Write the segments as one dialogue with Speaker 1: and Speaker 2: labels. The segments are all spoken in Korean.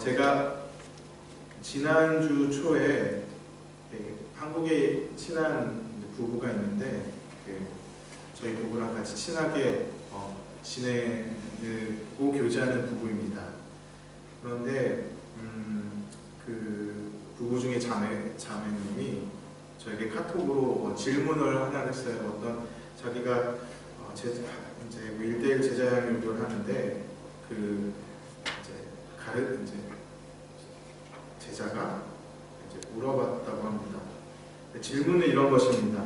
Speaker 1: 제가 지난주 초에 한국에 친한 부부가 있는데 저희 부부랑 같이 친하게 지내고 교제하는 부부입니다. 그런데 그 부부 중에 자매님이 저에게 카톡으로 질문을 하나 했어요. 어떤 자기가 이제 1대1 제자양육을 하는데 제자가 물어봤다고 합니다. 질문은 이런 것입니다.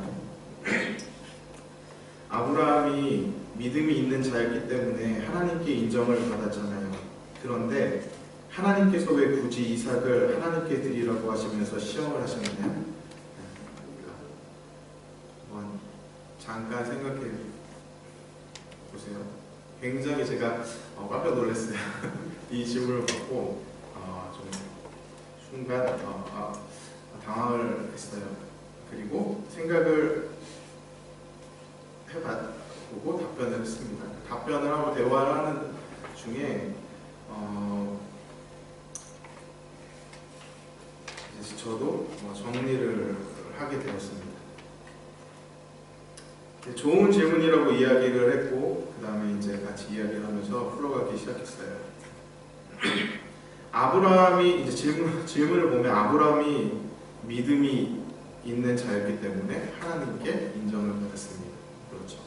Speaker 1: 아브라함이 믿음이 있는 자였기 때문에 하나님께 인정을 받았잖아요. 그런데 하나님께서 왜 굳이 이삭을 하나님께 드리라고 하시면서 시험을 하셨느냐? 한번 잠깐 생각해 보세요. 굉장히 제가 깜짝 놀랐어요. 이 질문을 받고 좀 순간 당황을 했어요. 그리고 생각을 해보고 답변을 했습니다. 답변을 하고 대화를 하는 중에 저도 정리를 하게 되었습니다. 좋은 질문이라고 이야기를 했고 그 다음에 이제 같이 이야기를 하면서 풀어가기 시작했어요. 아브라함이 이제 질문을 보면 아브라함이 믿음이 있는 자였기 때문에 하나님께 인정을 받았습니다. 그렇죠.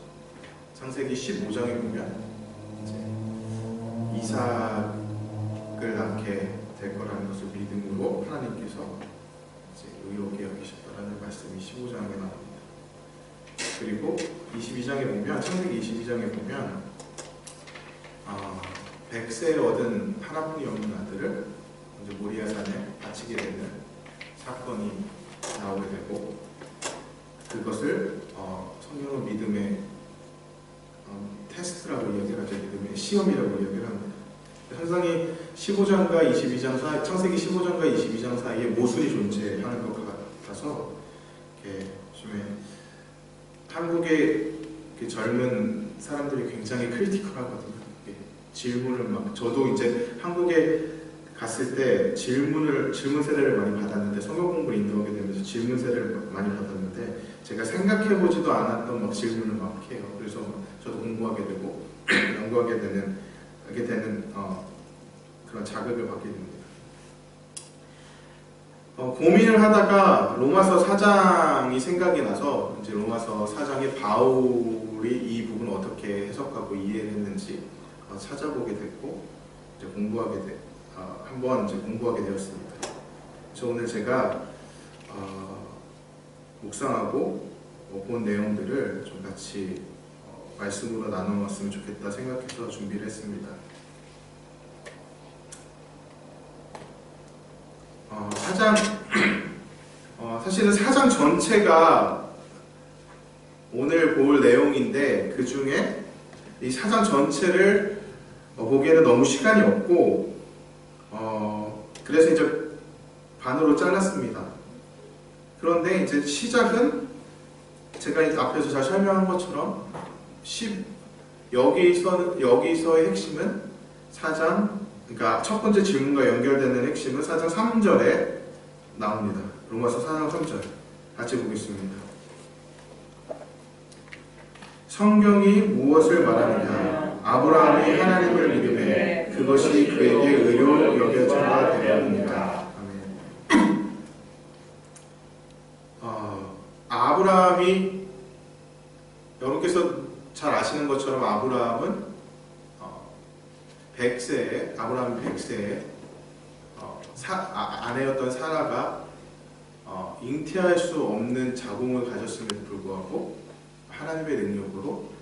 Speaker 1: 창세기 15장에 보면 이제 이삭을 낳게 될 거라는 것을 믿음으로 하나님께서 이제 의롭게 여기셨다라는 말씀이 15장에 나옵니다. 그리고 22장에 보면 창세기 22장에 보면 100세에 얻은 하나뿐이 없는 아들을 이제 모리아산에 바치게 되는 사건이 나오게 되고 그것을 성경은 믿음의 테스트라고 이야기를 하죠. 믿음의 시험이라고 이야기를 합니다. 상당히 15장과 22장 사이, 창세기 15장과 22장 사이에 모순이 존재하는 것 같아서 요즘에 한국의 젊은 사람들이 굉장히 크리티컬하거든요. 질문을 저도 이제 한국에 갔을 때 질문 세례를 많이 받았는데 성경 공부를 인도하게 되면서 질문 세례를 많이 받았는데 제가 생각해보지도 않았던 질문을 막 해요. 그래서 저도 공부하게 되고 연구하게 되는 그런 자극을 받게 됩니다. 고민을 하다가 로마서 4장이 생각이 나서 이제 로마서 4장에 바울이 이 부분을 어떻게 해석하고 이해했는지 찾아보게 됐고 이제 한번 이제 공부하게 되었습니다. 그래서 오늘 제가 묵상하고 본 내용들을 좀 같이 말씀으로 나누었으면 좋겠다 생각해서 준비를 했습니다. 사실은 4장 전체가 오늘 볼 내용인데 그 중에 이 4장 전체를 보기에는 너무 시간이 없고 그래서 이제 반으로 잘랐습니다. 그런데 이제 시작은 제가 이제 앞에서 잘 설명한 것처럼 여기서의 핵심은 4장 그러니까 첫 번째 질문과 연결되는 핵심은 4장 3절에 나옵니다. 로마서 4장 3절 같이 보겠습니다. 성경이 무엇을 말하느냐? 아브라함이 하나님을 믿음에 그것이 그에게 의로 여겨져야 되었느니라. 아멘. 아브라함이 여러분께서 잘 아시는 것처럼 아브라함이 100세에 아내였던 사라가 잉태할 수 없는 자궁을 가졌음에도 불구하고 하나님의 능력으로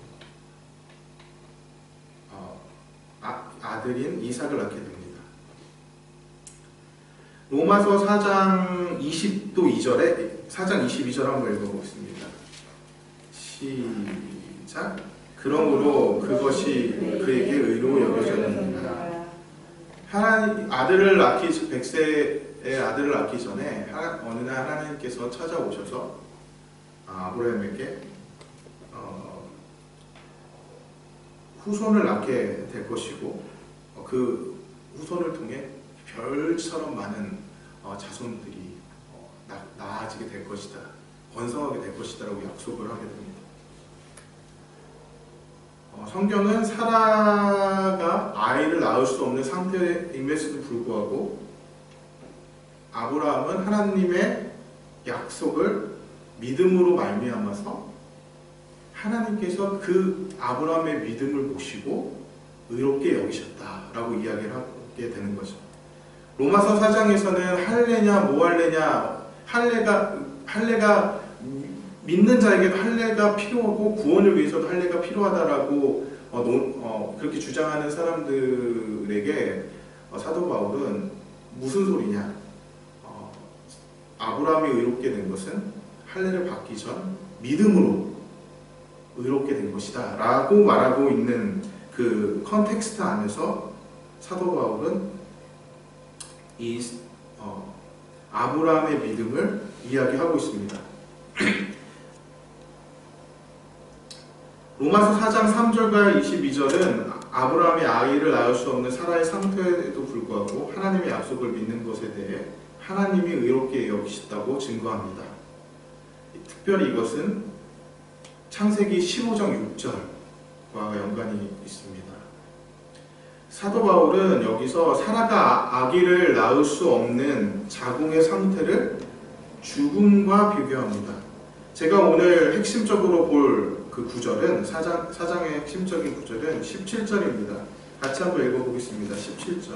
Speaker 1: 아들인 이삭을 낳게 됩니다. 로마서 4장 4장 22절 한번 읽어보겠습니다. 시작. 그러므로 그것이 그에게 의로 여겨졌느니라. 하나님 아들을 낳기 100세의 아들을 낳기 전에 어느 날 하나님께서 찾아오셔서 아브라함에게 후손을 낳게 될 것이고 그 후손을 통해 별처럼 많은 자손들이 나아지게 될 것이다, 번성하게 될 것이다 라고 약속을 하게 됩니다. 성경은 사라가 아이를 낳을 수 없는 상태임에도 불구하고 아브라함은 하나님의 약속을 믿음으로 말미암아서 하나님께서 그 아브라함의 믿음을 보시고 의롭게 여기셨다라고 이야기를 하게 되는 거죠. 로마서 4장에서는 할례냐 뭐 할례냐, 할례가 믿는 자에게도 할례가 필요하고 구원을 위해서도 할례가 필요하다라고 그렇게 주장하는 사람들에게 사도 바울은 무슨 소리냐, 아브라함이 의롭게 된 것은 할례를 받기 전 믿음으로 의롭게 된 것이다 라고 말하고 있는 그 컨텍스트 안에서 사도 바울은 이 아브라함의 믿음을 이야기하고 있습니다. 로마서 4장 3절과 22절은 아브라함이 아이를 낳을 수 없는 사라의 상태에도 불구하고 하나님의 약속을 믿는 것에 대해 하나님이 의롭게 여기셨다고 증거합니다. 특별히 이것은 창세기 15장 6절과 연관이 있습니다. 사도 바울은 여기서 사라가 아기를 낳을 수 없는 자궁의 상태를 죽음과 비교합니다. 제가 오늘 핵심적으로 볼 그 구절은 사장의 핵심적인 구절은 17절입니다. 같이 한번 읽어보겠습니다. 17절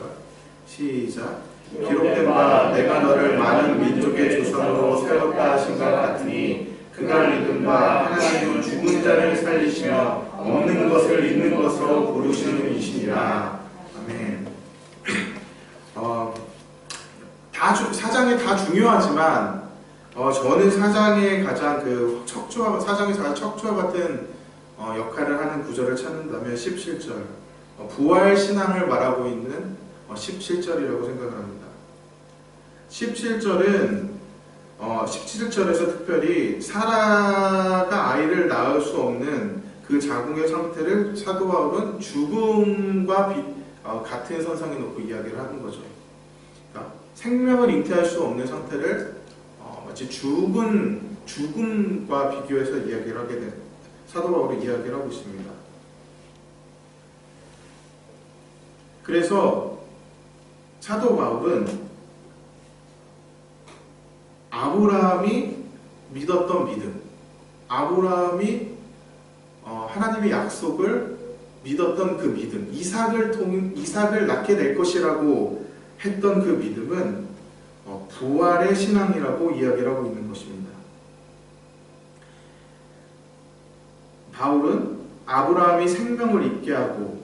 Speaker 1: 시작. 기록된 바 내가 너를 많은 민족의 조상으로 세웠다 하신 것 같으니 그가 믿은 바 하나님은 죽은 자를 살리시며 없는 것을 있는 것으로 부르시는 이시니라. 아멘. 사장이 다 중요하지만 저는 사장의 가장 사장의 가장 척추와 같은 역할을 하는 구절을 찾는다면 17절 부활 신앙을 말하고 있는 17절이라고 생각을 합니다. 17절은 17절에서 특별히 사라가 아이를 낳을 수 없는 그 자궁의 상태를 사도 바울은 죽음과 같은 선상에 놓고 이야기를 하는 거죠. 그러니까 생명을 잉태할 수 없는 상태를 마치 죽음과 비교해서 이야기를 하게 된 사도 바울이 이야기를 하고 있습니다. 그래서 사도 바울은 아브라함이 믿었던 믿음, 아브라함이 하나님의 약속을 믿었던 그 믿음, 이삭을 낳게 될 것이라고 했던 그 믿음은 부활의 신앙이라고 이야기를 하고 있는 것입니다. 바울은 아브라함이 생명을 있게 하고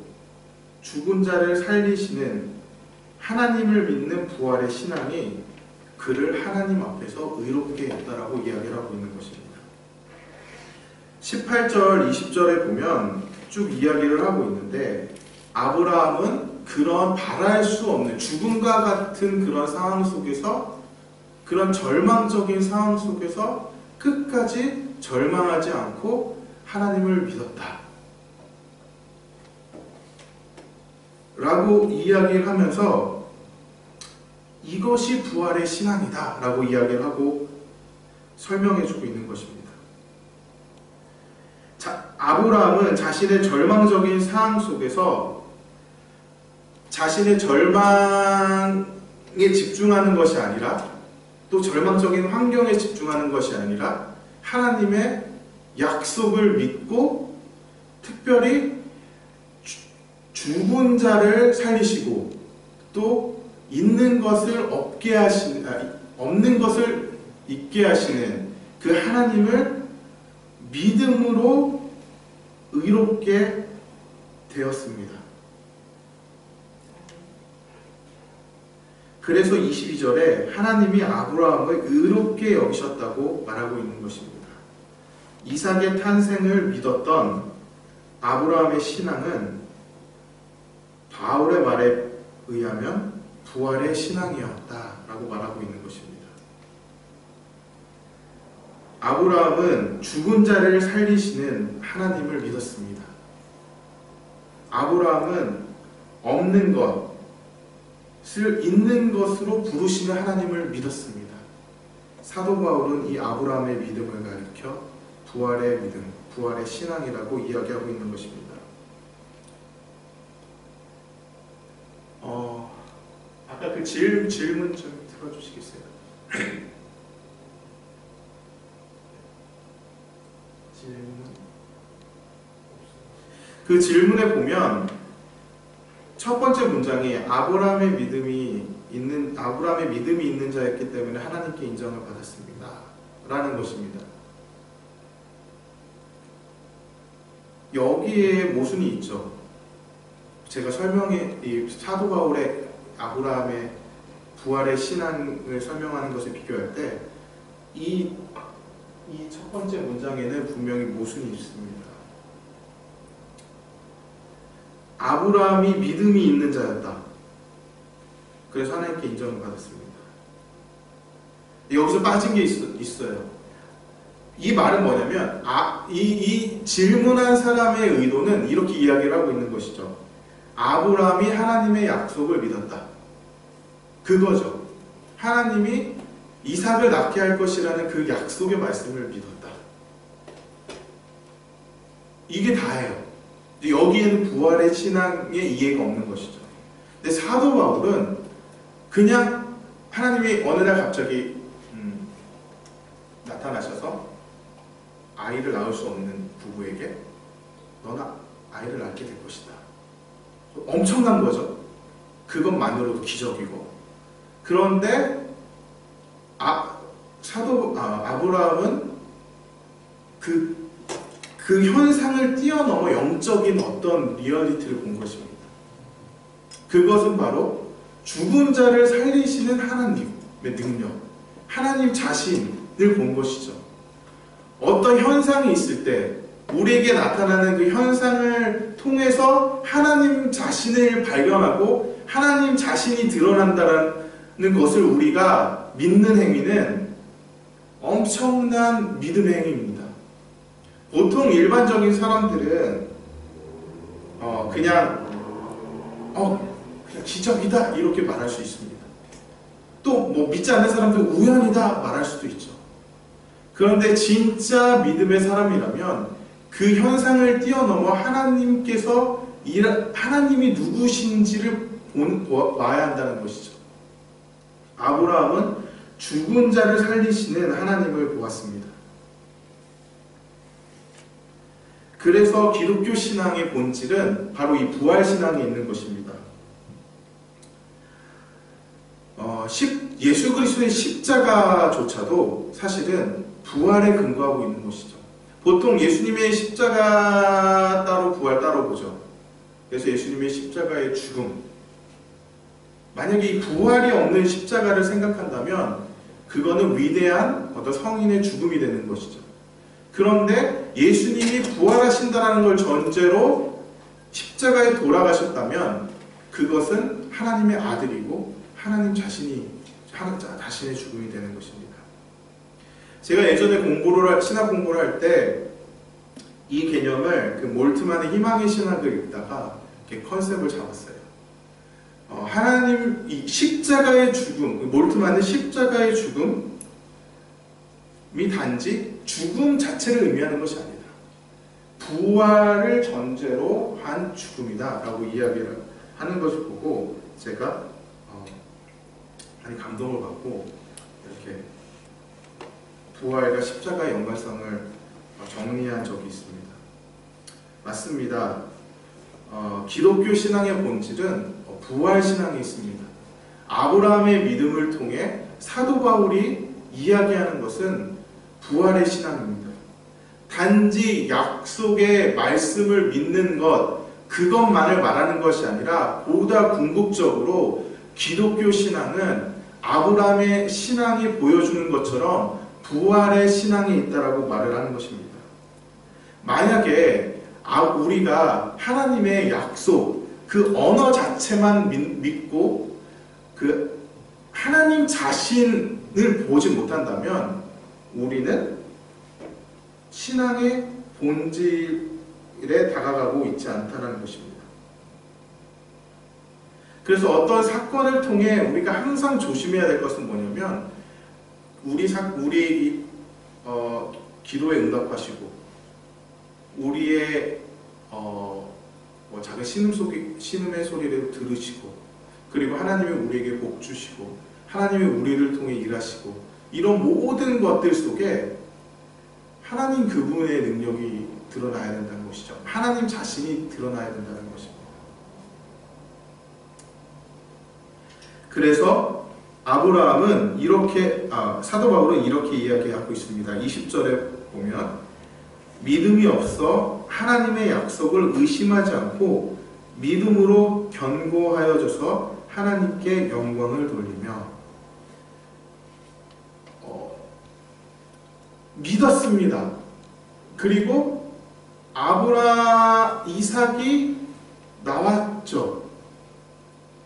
Speaker 1: 죽은 자를 살리시는 하나님을 믿는 부활의 신앙이 그를 하나님 앞에서 의롭게 했다라고 이야기를 하고 있는 것입니다. 18절, 20절에 보면 쭉 이야기를 하고 있는데 아브라함은 그런 바랄 수 없는 죽음과 같은 그런 상황 속에서, 그런 절망적인 상황 속에서 끝까지 절망하지 않고 하나님을 믿었다 라고 이야기를 하면서 이것이 부활의 신앙이다 라고 이야기를 하고 설명해주고 있는 것입니다. 아브라함은 자신의 절망적인 상황 속에서 자신의 절망에 집중하는 것이 아니라, 또 절망적인 환경에 집중하는 것이 아니라 하나님의 약속을 믿고 특별히 죽은 자를 살리시고 또 있는 것을 없는 것을 있게 하시는 그 하나님을 믿음으로 의롭게 되었습니다. 그래서 22절에 하나님이 아브라함을 의롭게 여기셨다고 말하고 있는 것입니다. 이삭의 탄생을 믿었던 아브라함의 신앙은 바울의 말에 의하면 부활의 신앙이었다라고 말하고 있는 것입니다. 아브라함은 죽은 자를 살리시는 하나님을 믿었습니다. 아브라함은 없는 것, 있는 것으로 부르시는 하나님을 믿었습니다. 사도 바울은 이 아브라함의 믿음을 가리켜 부활의 믿음, 부활의 신앙이라고 이야기하고 있는 것입니다. 아까 그 질문 좀 들어주시겠어요? 그 질문에 보면 첫 번째 문장이 아브라함의 믿음이 있는 자였기 때문에 하나님께 인정을 받았습니다 라는 것입니다. 여기에 모순이 있죠. 제가 이 사도 바울의 아브라함의 부활의 신앙을 설명하는 것을 비교할 때 이 첫 번째 문장에는 분명히 모순이 있습니다. 아브라함이 믿음이 있는 자였다. 그래서 하나님께 인정을 받았습니다. 여기서 빠진 게 있어요. 이 말은 뭐냐면 이 질문한 사람의 의도는 이렇게 이야기를 하고 있는 것이죠. 아브라함이 하나님의 약속을 믿었다. 그거죠. 하나님이 이삭을 낳게 할 것이라는 그 약속의 말씀을 믿었다. 이게 다예요. 여기에는 부활의 신앙에 이해가 없는 것이죠. 근데 사도 바울은 그냥 하나님이 어느 날 갑자기 나타나셔서 아이를 낳을 수 없는 부부에게 너는 아이를 낳게 될 것이다. 엄청난 거죠. 그것만으로도 기적이고. 그런데 아브라함은 그 현상을 뛰어넘어 영적인 어떤 리얼리티를 본 것입니다. 그것은 바로 죽은 자를 살리시는 하나님의 능력, 하나님 자신을 본 것이죠. 어떤 현상이 있을 때 우리에게 나타나는 그 현상을 통해서 하나님 자신을 발견하고 하나님 자신이 드러난다는 것을 우리가 믿는 행위는 엄청난 믿음의 행위입니다. 보통 일반적인 사람들은 그냥 기적이다 이렇게 말할 수 있습니다. 또 뭐 믿지 않는 사람들 우연이다 말할 수도 있죠. 그런데 진짜 믿음의 사람이라면 그 현상을 뛰어넘어 하나님이 누구신지를 봐야 한다는 것이죠. 아브라함은 죽은 자를 살리시는 하나님을 보았습니다. 그래서 기독교 신앙의 본질은 바로 이 부활 신앙에 있는 것입니다. 예수 그리스도의 십자가조차도 사실은 부활에 근거하고 있는 것이죠. 보통 예수님의 십자가 따로 부활 따로 보죠. 그래서 예수님의 십자가의 죽음, 만약에 이 부활이 없는 십자가를 생각한다면 그거는 위대한 어떤 성인의 죽음이 되는 것이죠. 그런데 예수님이 부활하신다는 걸 전제로 십자가에 돌아가셨다면 그것은 하나님의 아들이고 하나님 자신의 죽음이 되는 것입니다. 제가 예전에 신학 공부를 할 때 이 개념을 몰트만의 희망의 신학을 읽다가 이렇게 컨셉을 잡았어요. 하나님 이 십자가의 죽음, 몰트만의 십자가의 죽음이 단지 죽음 자체를 의미하는 것이 아니다. 부활을 전제로 한 죽음이다 라고 이야기를 하는 것을 보고 제가 많이 감동을 받고 이렇게 부활과 십자가의 연관성을 정리한 적이 있습니다. 맞습니다. 기독교 신앙의 본질은 부활 신앙에 있습니다. 아브라함의 믿음을 통해 사도 바울이 이야기하는 것은 부활의 신앙입니다. 단지 약속의 말씀을 믿는 것, 그것만을 말하는 것이 아니라 보다 궁극적으로 기독교 신앙은 아브라함의 신앙이 보여주는 것처럼 부활의 신앙이 있다라고 말을 하는 것입니다. 만약에 우리가 하나님의 약속, 그 언어 자체만 믿고 그 하나님 자신을 보지 못한다면 우리는 신앙의 본질에 다가가고 있지 않다는 것입니다. 그래서 어떤 사건을 통해 우리가 항상 조심해야 될 것은 뭐냐면 우리 기도에 응답하시고 우리의 작은 신음의 소리를 들으시고 그리고 하나님이 우리에게 복 주시고 하나님이 우리를 통해 일하시고 이런 모든 것들 속에 하나님 그분의 능력이 드러나야 된다는 것이죠. 하나님 자신이 드러나야 된다는 것입니다. 그래서 아브라함은 이렇게 사도 바울은 이렇게 이야기하고 있습니다. 20절에 보면 믿음이 없어 하나님의 약속을 의심하지 않고 믿음으로 견고하여져서 하나님께 영광을 돌리며 믿었습니다. 그리고 이삭이 나왔죠.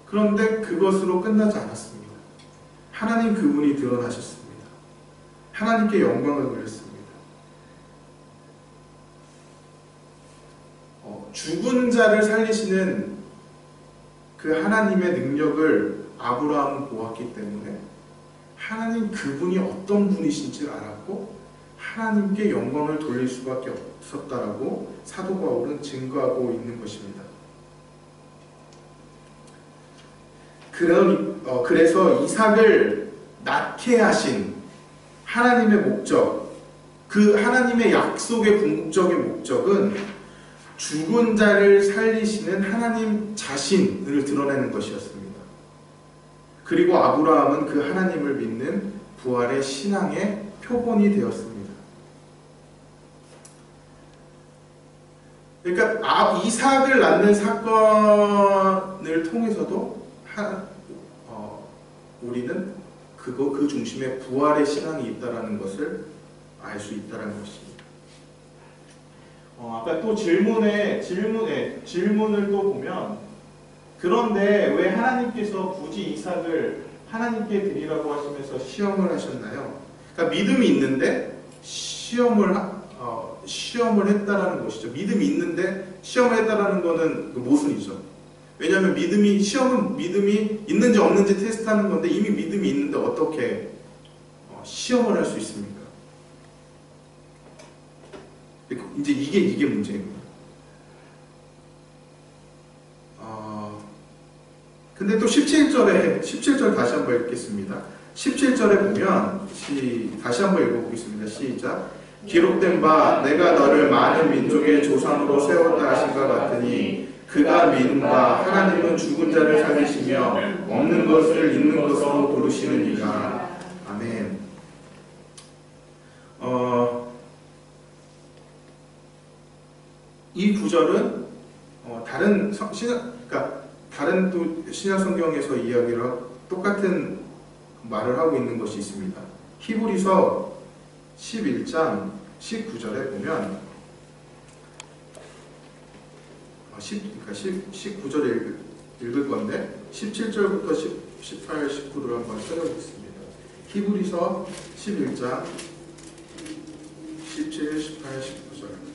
Speaker 1: 그런데 그것으로 끝나지 않았습니다. 하나님 그분이 드러나셨습니다. 하나님께 영광을 돌렸습니다. 죽은 자를 살리시는 그 하나님의 능력을 아브라함은 보았기 때문에 하나님 그분이 어떤 분이신지를 알았고 하나님께 영광을 돌릴 수밖에 없었다라고 사도 바울은 증거하고 있는 것입니다. 그래서 이삭을 낳게 하신 하나님의 목적, 그 하나님의 약속의 궁극적인 목적은 죽은 자를 살리시는 하나님 자신을 드러내는 것이었습니다. 그리고 아브라함은 그 하나님을 믿는 부활의 신앙의 표본이 되었습니다. 그러니까 이삭을 낳는 사건을 통해서도 우리는 그 중심에 부활의 신앙이 있다는 것을 알 수 있다는 것입니다. 아까 또 질문을 또 보면 그런데 왜 하나님께서 굳이 이삭을 하나님께 드리라고 하시면서 시험을 하셨나요? 그러니까 믿음이 있는데 시험을 했다라는 것이죠. 믿음이 있는데 시험을 했다라는 것은 모순이죠. 왜냐하면 시험은 믿음이 있는지 없는지 테스트하는 건데 이미 믿음이 있는데 어떻게 시험을 할 수 있습니까? 이제 이게 문제입니다. 근데 또 17절 다시 한번 읽겠습니다. 17절에 보면 다시 한번 읽어보겠습니다. 시작. 기록된 바 내가 너를 많은 민족의 조상으로 세웠다 하신 것 같으니 그가 믿은 바 하나님은 죽은 자를 살리시며 없는 것을 있는 것으로 부르시느니라. 아멘. 이 구절은 다른 또 신약 성경에서 이야기를 똑같은 말을 하고 있는 것이 있습니다. 히브리서 11장 19절에 보면 19절에 읽을 건데 17절부터 18, 19를 한번 찾아보겠습니다. 히브리서 11장 17, 18, 19절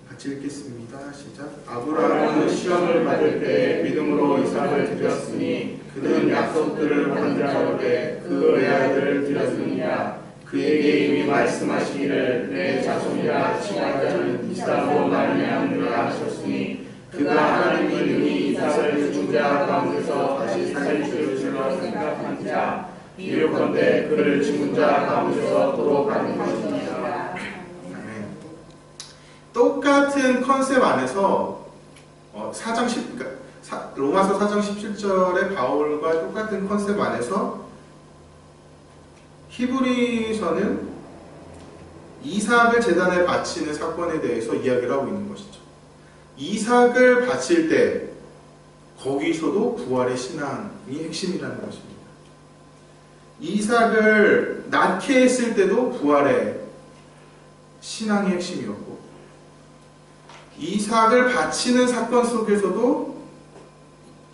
Speaker 1: 같이 읽겠습니다. 시작. 아브라함은 시험을 받을 때 믿음으로 이삭을 드렸으니 그는 약속들을 받은 자로되 그 외아들을 드렸느니라. 그에게 이미 말씀하시기를 내 자손이라 칭할 자는 이삭으로 말미암으리라 하셨으니 그가 하나님이 능히 이삭을 죽은 자 가운데서 다시 살릴 줄로 생각한 자 비교컨대 그를 죽은 자 가운데서 또 받은 것이니라. 똑같은 컨셉 안에서 로마서 4장 17절의 바울과 똑같은 컨셉 안에서 히브리서는 이삭을 제단에 바치는 사건에 대해서 이야기를 하고 있는 것이죠. 이삭을 바칠 때 거기서도 부활의 신앙이 핵심이라는 것입니다. 이삭을 낳게 했을 때도 부활의 신앙이 핵심이었고 이삭을 바치는 사건 속에서도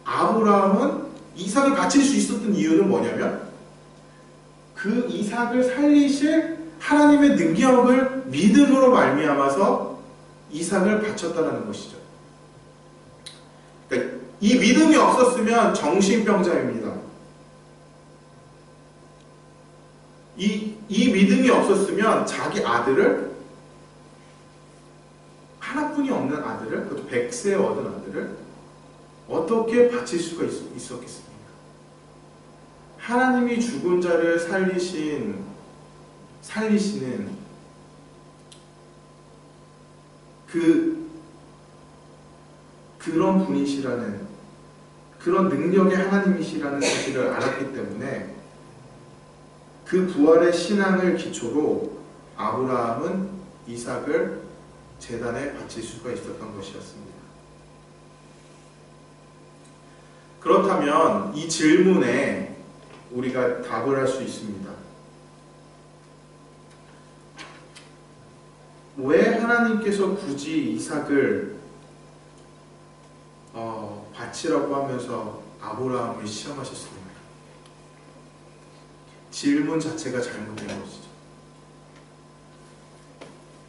Speaker 1: 아브라함은 이삭을 바칠 수 있었던 이유는 뭐냐면 그 이삭을 살리실 하나님의 능력을 믿음으로 말미암아서 이삭을 바쳤다는 것이죠. 그러니까 이 믿음이 없었으면 정신병자입니다. 이 믿음이 없었으면 자기 아들을, 하나뿐이 없는 아들을, 그것도 100세에 얻은 아들을 어떻게 바칠 수가 있었겠습니까? 하나님이 죽은 자를 살리시는 그런 분이시라는, 그런 능력의 하나님이시라는 사실을 알았기 때문에 그 부활의 신앙을 기초로 아브라함은 이삭을 제단에 바칠 수가 있었던 것이었습니다. 그렇다면 이 질문에 우리가 답을 할 수 있습니다. 왜 하나님께서 굳이 이삭을 바치라고 하면서 아브라함을 시험하셨습니까? 질문 자체가 잘못된 것이죠.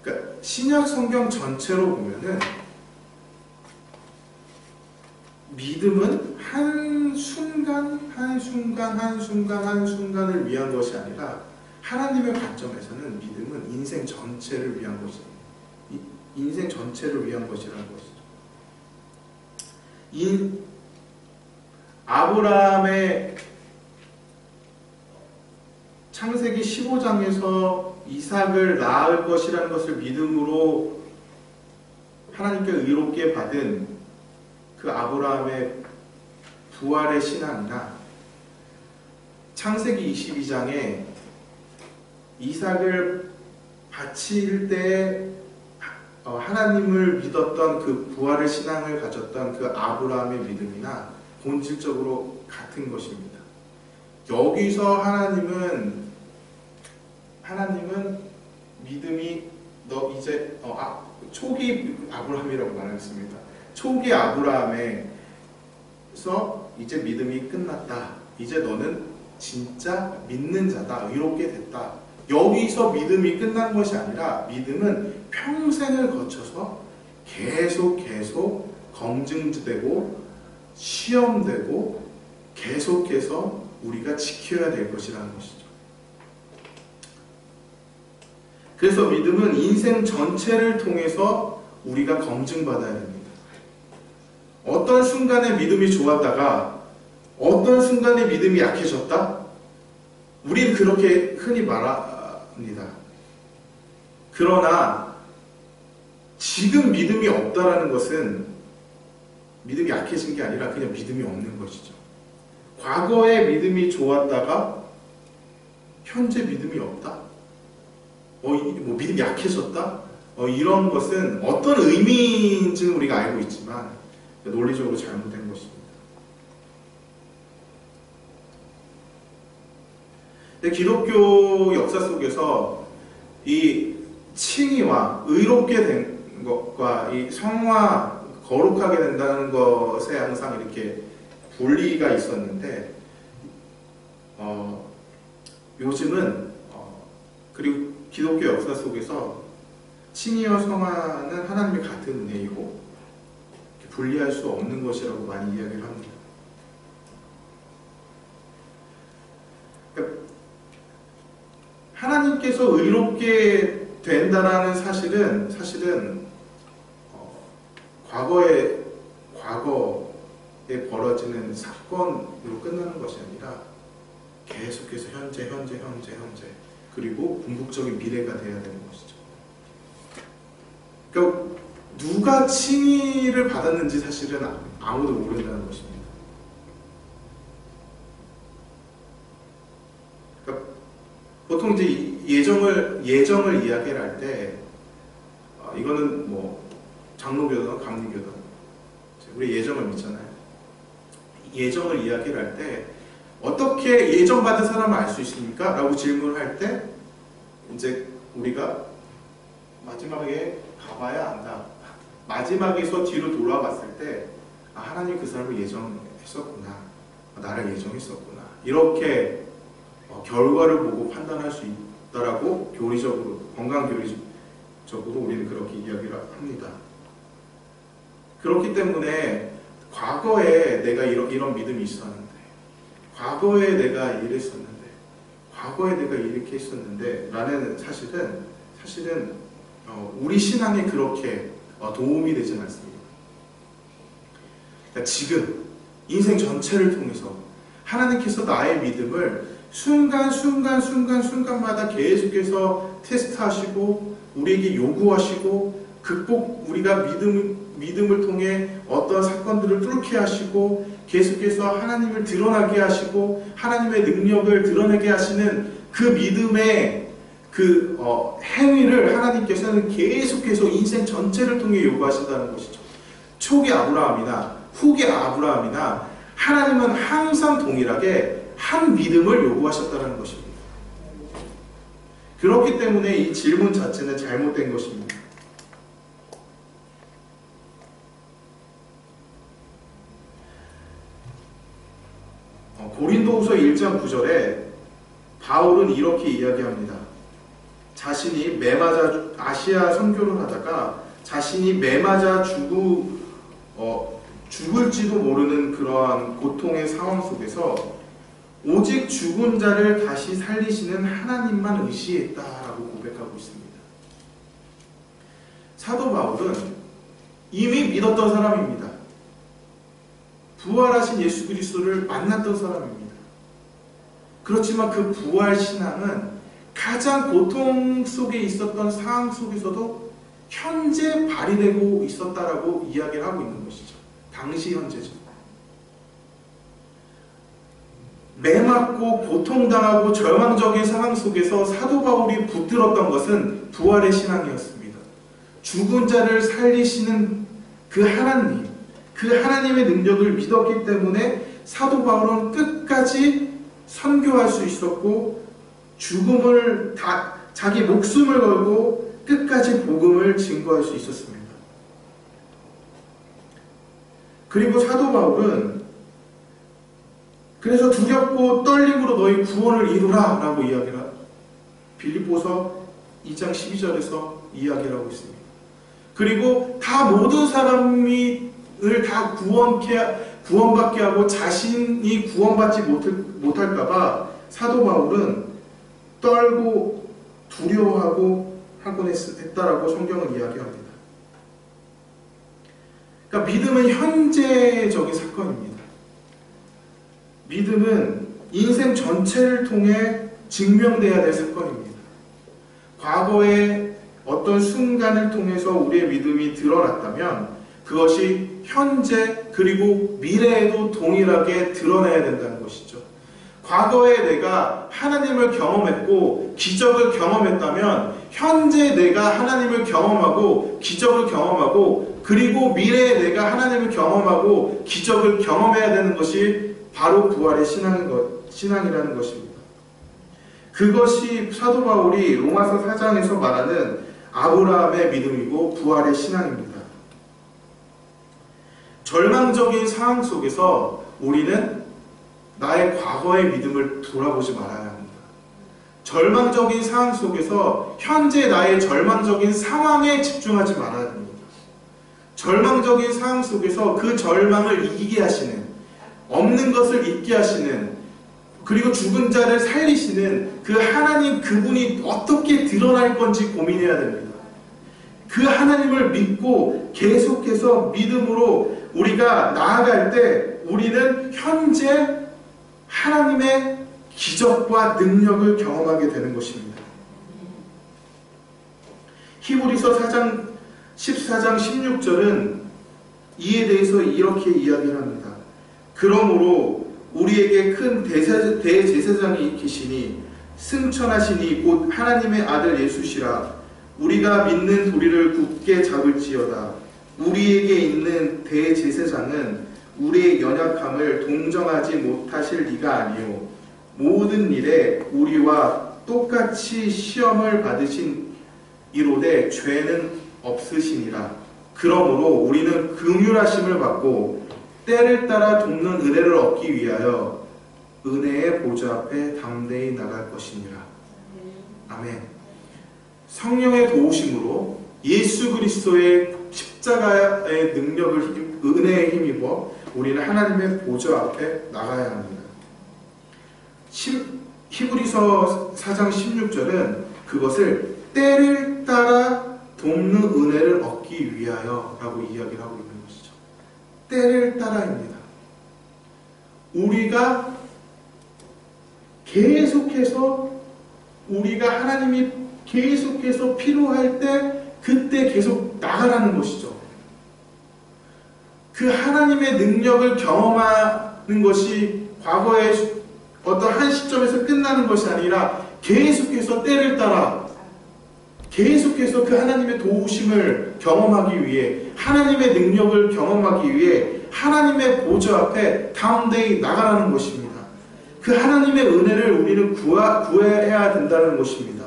Speaker 1: 그러니까 신약 성경 전체로 보면은 믿음은 한순간을 위한 것이 아니라 하나님의 관점에서는 믿음은 인생 전체를 위한 것입니다. 인생 전체를 위한 것이라는 것이죠. 아브라함의 창세기 15장에서 이삭을 낳을 것이라는 것을 믿음으로 하나님께 의롭게 받은 그 아브라함의 부활의 신앙이나 창세기 22장에 이삭을 바칠 때 하나님을 믿었던 그 부활의 신앙을 가졌던 그 아브라함의 믿음이나 본질적으로 같은 것입니다. 여기서 하나님은 믿음이 초기 아브라함이라고 말했습니다. 초기 아브라함에서 이제 믿음이 끝났다. 이제 너는 진짜 믿는 자다. 의롭게 됐다. 여기서 믿음이 끝난 것이 아니라 믿음은 평생을 거쳐서 계속 검증되고 시험되고 계속해서 우리가 지켜야 될 것이라는 것이죠. 그래서 믿음은 인생 전체를 통해서 우리가 검증받아야 됩니다. 어떤 순간에 믿음이 좋았다가 어떤 순간에 믿음이 약해졌다? 우리는 그렇게 흔히 말합니다. 그러나 지금 믿음이 없다라는 것은 믿음이 약해진 게 아니라 그냥 믿음이 없는 것이죠. 과거에 믿음이 좋았다가 현재 믿음이 없다? 믿음이 약해졌다? 이런 것은 어떤 의미인지는 우리가 알고 있지만 논리적으로 잘못된 것입니다. 기독교 역사 속에서 이 칭의와 의롭게 된 것과 이 성화, 거룩하게 된다는 것에 항상 이렇게 분리가 있었는데 요즘은 그리고 기독교 역사 속에서 칭의와 성화는 하나님의 같은 은혜이고 분리할 수 없는 것이라고 많이 이야기를 합니다. 그러니까 하나님께서 의롭게 된다라는 사실은 과거에 벌어지는 사건으로 끝나는 것이 아니라 계속해서 현재 그리고 궁극적인 미래가 되어야 되는 것이죠. 그러니까 누가 칭의를 받았는지 사실은 아무도 모른다는 것입니다. 그러니까 보통 이제 예정을 이야기를 할 때 이거는 장로교든 감리교든 우리 예정을 믿잖아요. 예정을 이야기를 할 때 어떻게 예정받은 사람을 알 수 있습니까? 라고 질문을 할 때 이제 우리가 마지막에 가봐야 안다. 마지막에서 뒤로 돌아봤을 때 하나님 그 사람을 예정했었구나. 나를 예정했었구나. 이렇게 결과를 보고 판단할 수 없다라고 교리적으로, 건강 교리적으로 우리는 그렇게 이야기를 합니다. 그렇기 때문에 과거에 내가 이런 믿음이 있었는데, 과거에 내가 이랬었는데, 과거에 내가 이렇게 했었는데 라는 사실은 우리 신앙에 그렇게 도움이 되진 않습니다. 그러니까 지금 인생 전체를 통해서 하나님께서 나의 믿음을 순간마다 계속해서 테스트하시고 우리에게 요구하시고 우리가 믿음을 통해 어떤 사건들을 뚫게 하시고 계속해서 하나님을 드러나게 하시고 하나님의 능력을 드러내게 하시는 그 믿음의 행위를 하나님께서는 계속해서 인생 전체를 통해 요구하신다는 것이죠. 초기 아브라함이나 후기 아브라함이나 하나님은 항상 동일하게 한 믿음을 요구하셨다는 것입니다. 그렇기 때문에 이 질문 자체는 잘못된 것입니다. 고린도후서 1장 9절에 바울은 이렇게 이야기합니다. 자신이 아시아 선교를 하다가 자신이 매맞아 죽을지도 모르는 그러한 고통의 상황 속에서 오직 죽은 자를 다시 살리시는 하나님만 의지했다라고 고백하고 있습니다. 사도 바울은 이미 믿었던 사람입니다. 부활하신 예수 그리스도를 만났던 사람입니다. 그렇지만 그 부활 신앙은 가장 고통 속에 있었던 상황 속에서도 현재 발휘되고 있었다라고 이야기를 하고 있는 것이죠. 당시 현재죠. 매맞고 고통당하고 절망적인 상황 속에서 사도 바울이 붙들었던 것은 부활의 신앙이었습니다. 죽은 자를 살리시는 그 하나님, 그 하나님의 능력을 믿었기 때문에 사도 바울은 끝까지 선교할 수 있었고 자기 목숨을 걸고 끝까지 복음을 증거할 수 있었습니다. 그리고 사도 바울은 그래서 두렵고 떨림으로 너희 구원을 이루라 라고 이야기를 빌립보서 2장 12절에서 이야기를 하고 있습니다. 그리고 모든 사람을 다 구원받게 하고 자신이 구원받지 못할까봐 사도 바울은 떨고 두려워하고 하곤 했다라고 성경은 이야기합니다. 그러니까 믿음은 현재적인 사건입니다. 믿음은 인생 전체를 통해 증명돼야 될 사건입니다. 과거의 어떤 순간을 통해서 우리의 믿음이 드러났다면 그것이 현재 그리고 미래에도 동일하게 드러나야 된다는 것이죠. 과거에 내가 하나님을 경험했고 기적을 경험했다면 현재 내가 하나님을 경험하고 기적을 경험하고 그리고 미래에 내가 하나님을 경험하고 기적을 경험해야 되는 것이 바로 부활의 신앙이라는 것입니다. 그것이 사도 바울이 로마서 4장에서 말하는 아브라함의 믿음이고 부활의 신앙입니다. 절망적인 상황 속에서 우리는 나의 과거의 믿음을 돌아보지 말아야 합니다. 절망적인 상황 속에서 현재 나의 절망적인 상황에 집중하지 말아야 합니다. 절망적인 상황 속에서 그 절망을 이기게 하시는, 없는 것을 있게 하시는, 그리고 죽은 자를 살리시는 그 하나님, 그분이 어떻게 드러날 건지 고민해야 됩니다. 그 하나님을 믿고 계속해서 믿음으로 우리가 나아갈 때 우리는 현재 하나님의 기적과 능력을 경험하게 되는 것입니다. 히브리서 14장 16절은 이에 대해서 이렇게 이야기를 합니다. 그러므로 우리에게 큰 대제사장이 계시니 승천하시니 곧 하나님의 아들 예수시라. 우리가 믿는 도리를 굳게 잡을지어다. 우리에게 있는 대제사장은 우리의 연약함을 동정하지 못하실 리가 아니요 모든 일에 우리와 똑같이 시험을 받으신 이로되 죄는 없으시니라. 그러므로 우리는 긍휼하심을 받고 때를 따라 돕는 은혜를 얻기 위하여 은혜의 보좌 앞에 담대히 나갈 것이니라. 아멘. 성령의 도우심으로 예수 그리스도의 십자가의 능력을 은혜에 힘입어 우리는 하나님의 보좌 앞에 나가야 합니다. 히브리서 4장 16절은 그것을 때를 따라 돕는 은혜를 얻기 위하여 라고 이야기를 하고 있는 것이죠. 때를 따라입니다. 우리가 계속해서 우리가 하나님이 계속해서 필요할 때 그때 계속 나가라는 것이죠. 그 하나님의 능력을 경험하는 것이 과거의 어떤 한 시점에서 끝나는 것이 아니라 계속해서 때를 따라 계속해서 그 하나님의 도우심을 경험하기 위해 하나님의 능력을 경험하기 위해 하나님의 보좌 앞에 다운데이 나가라는 것입니다. 그 하나님의 은혜를 우리는 구해야 된다는 것입니다.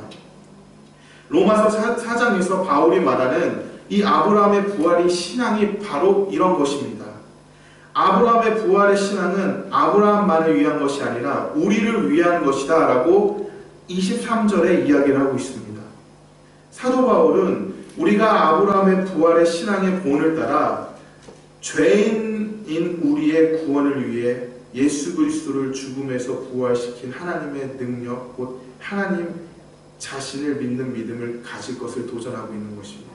Speaker 1: 로마서 4장에서 바울이 말하는 이 아브라함의 부활의 신앙이 바로 이런 것입니다. 아브라함의 부활의 신앙은 아브라함만을 위한 것이 아니라 우리를 위한 것이다 라고 23절에 이야기를 하고 있습니다. 사도 바울은 우리가 아브라함의 부활의 신앙의 본을 따라 죄인인 우리의 구원을 위해 예수 그리스도를 죽음에서 부활시킨 하나님의 능력 곧 하나님 자신을 믿는 믿음을 가질 것을 도전하고 있는 것입니다.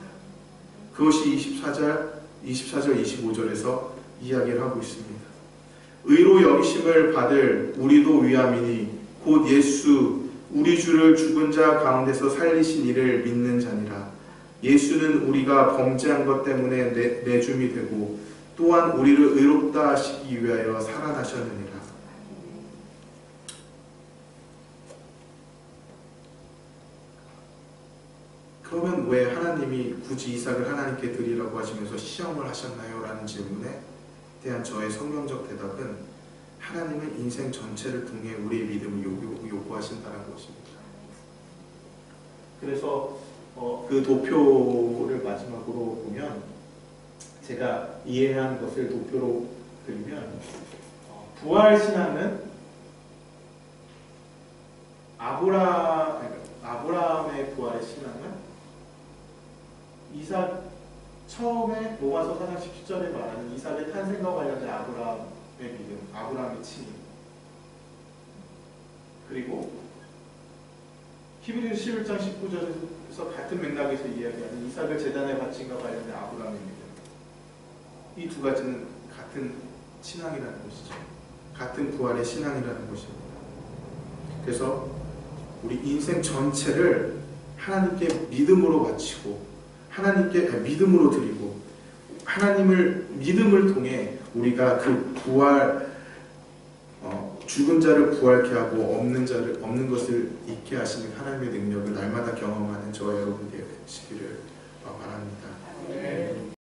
Speaker 1: 그것이 24절 25절에서 이야기를 하고 있습니다. 의로 여기심을 받을 우리도 위함이니 곧 예수 우리 주를 죽은 자 가운데서 살리신 이를 믿는 자니라. 예수는 우리가 범죄한 것 때문에 내줌이 되고 또한 우리를 의롭다 하시기 위하여 살아나셨느니라. 그러면 왜 하나님이 굳이 이삭을 하나님께 드리라고 하시면서 시험을 하셨나요? 라는 질문에 대한 저의 성경적 대답은 하나님은 인생 전체를 통해 우리의 믿음을 요구하신다는 것입니다. 그래서 그 도표를 마지막으로 보면 제가 이해한 것을 도표로 그리면 부활신앙은 아브라함의 부활의 신앙은 이삭 처음에 로마서 4장 17절에 말하는 이삭의 탄생과 관련된 아브라함의 믿음, 아브라함의 칭의, 그리고 히브리서 11장 19절에서 같은 맥락에서 이야기하는 이삭을 제단에 바친과 관련된 아브라함의 믿음, 이 두 가지는 같은 신앙이라는 것이죠. 같은 부활의 신앙이라는 것입니다. 그래서 우리 인생 전체를 하나님께 믿음으로 바치고 하나님께 믿음으로 드리고 하나님을 믿음을 통해 우리가 그 부활 죽은 자를 부활케 하고 없는 것을 있게 하시는 하나님의 능력을 날마다 경험하는 저와 여러분 되시기를 바랍니다.